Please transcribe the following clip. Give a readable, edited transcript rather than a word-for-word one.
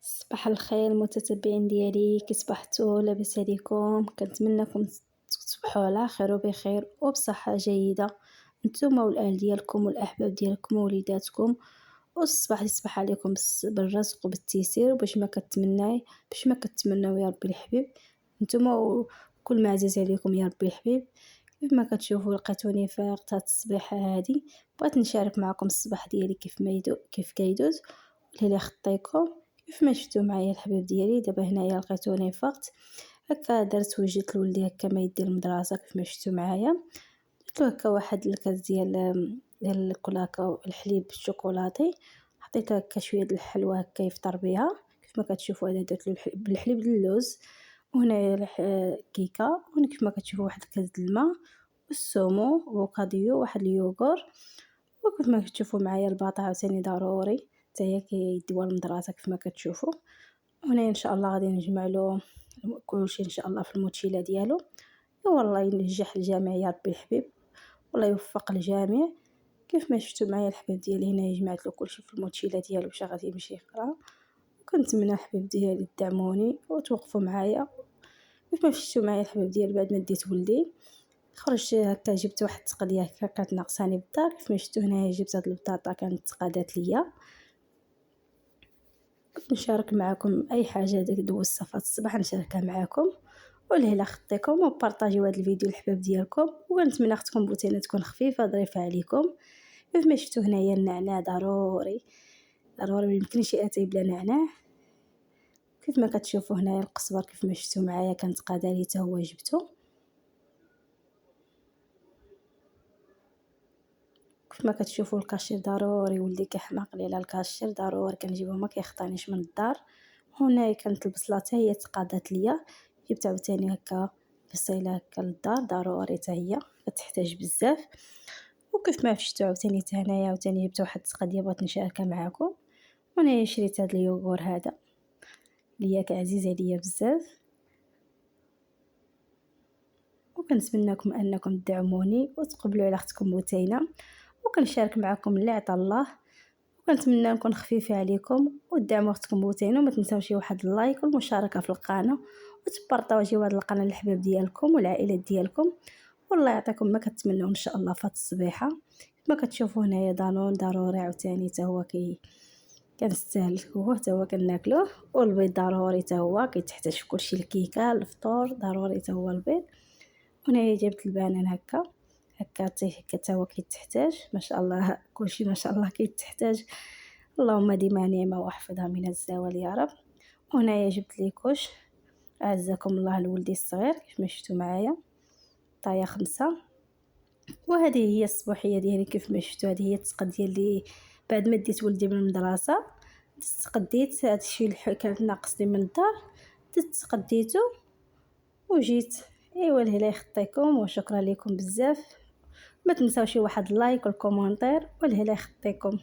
صباح الخير المتتبعين ديالي، كي صبحتوا لاباس عليكم؟ كنتمنىكم تصبحوا على خير وبخير وبصحه جيده نتوما والاهل ديالكم والاحباب ديالكم ووليداتكم، والصباح يصبح عليكم بالرزق وبالتيسير باش ما كتمناو يا ربي الحبيب نتوما وكل ما عزيز عليكم يا ربي الحبيب. كيف ما كتشوفوا لقيتوني فاقت هاد الصبيحه هادي، بغيت نشارك معكم الصباح ديالي كيف كيدوز اللي خطيكم. كيف ما شفتوا معايا الحباب ديالي، دابا هنايا لقيتوني فقت هكا درت وجدت لولدي هكا ما يدي المدرسه. كيف ما شفتوا معايا درت له هكا واحد الكاس ديال الكلاكا الحليب بالشوكولاتي، حطيت هكا شويه د الحلوى هكا يفطر بها. كيف ما كتشوفوا انا درت له بالحليب ديال اللوز، وهنايا كيكه، وهنا كيف ما كتشوفوا واحد الكاس د الماء والسومو وبوكاديو واحد اليوغور. وكيف ما كتشوفوا معايا الباطا عاوتاني ضروري حتى هي كيديوها للمدرسه. كيف ما كتشوفوا هنا ان شاء الله غادي نجمع له كلشي ان شاء الله في الموتشيله ديالو. والله ينجح الجميع يا ربي الحبيب، والله يوفق الجميع. كيف ما شفتوا معايا الحباب ديالي هنا جمعت له كلشي في الموتشيله ديالو باش غادي يمشي يقرا. وكنتمنى الحباب ديالي تدعموني وتوقفوا معايا. كيف ما شفتوا معايا الحباب ديالي بعد ما ديت ولدي خرجت هكا جبت واحد التقديه هكا كانت ناقصاني بالدار. كيف ما شفتوا هنايا جبت هاد البطاطا كانت تقادات ليا. كنت نشارك معكم اي حاجه دوزتها في الصباح نشاركها معكم، والهلا خطيكم وبارطاجيو هذا الفيديو الحباب ديالكم. وكنتمنى اختكم بوتينه تكون خفيفه ظريفه عليكم. كيف ما شفتوا هنايا النعناع ضروري ما يمكنش ياتي بلا نعناع. كيف ما كتشوفوا هنايا القزبر كيف ما شفتوا معايا كانت قاده لي حتى هو جبته. كيف ما كتشوفوا الكاشير ضروري ولدي كيحماق لي على الكاشير ضروري كنجيبو ما كيخطانيش من الدار. هنا كانت البصله حتى هي تقادات ليا، جبت عاوتاني هكا بصيله هكا للدار ضروري حتى هي كتحتاج بزاف. وكيف ما شفتوا عاوتاني حتى هنايا عاوتاني جبت واحد التقديه بغيت نشاركها معكم. وانا شريت هذا اليوغور هذا اللي عزيز عليا بزاف. وكنتمنىكم انكم تدعموني وتقبلوا على اختكم بوتينه، وكنشارك معكم اللي عطا الله. وكنتمنى نكون خفيفه عليكم وتدعموا اختكم بوتينه. وما تنساوش واحد اللايك والمشاركه في القناه وتبارطاجيو هذه القناه للحباب ديالكم والعائلات ديالكم. والله يعطيكم ما كتمنوا ان شاء الله فات الصبيحه. كما كتشوفوا هنايا دانون ضروري عاوتاني حتى هو كنستاهل هو حتى هو كناكلوه. والبيض ضروري حتى هو كيتحتاج في كلشي، الكيكه الفطور ضروري حتى هو البيض. هنايا جبت البنان هكا حتى هو كيتحتاج ما شاء الله كلشي ما شاء الله كيتحتاج. اللهم ديما نعمه واحفظها من الزوال يا رب. وهنايا جبت لي كوش اعزكم الله لولدي الصغير كيف ما شفتوا معايا طايه 5. وهذه هي الصباحيه ديالي كيف ما شفتوا. هذه هي التقديه اللي بعد ما ديت ولدي من المدرسه تقديت هذا الشيء اللي كانت ناقصني من الدار تقديته وجيت. ايوا الهلا يخطيكم وشكرا لكم بزاف. ما تنساوش واحد اللايك والكومنتير والهلا يخطيكم.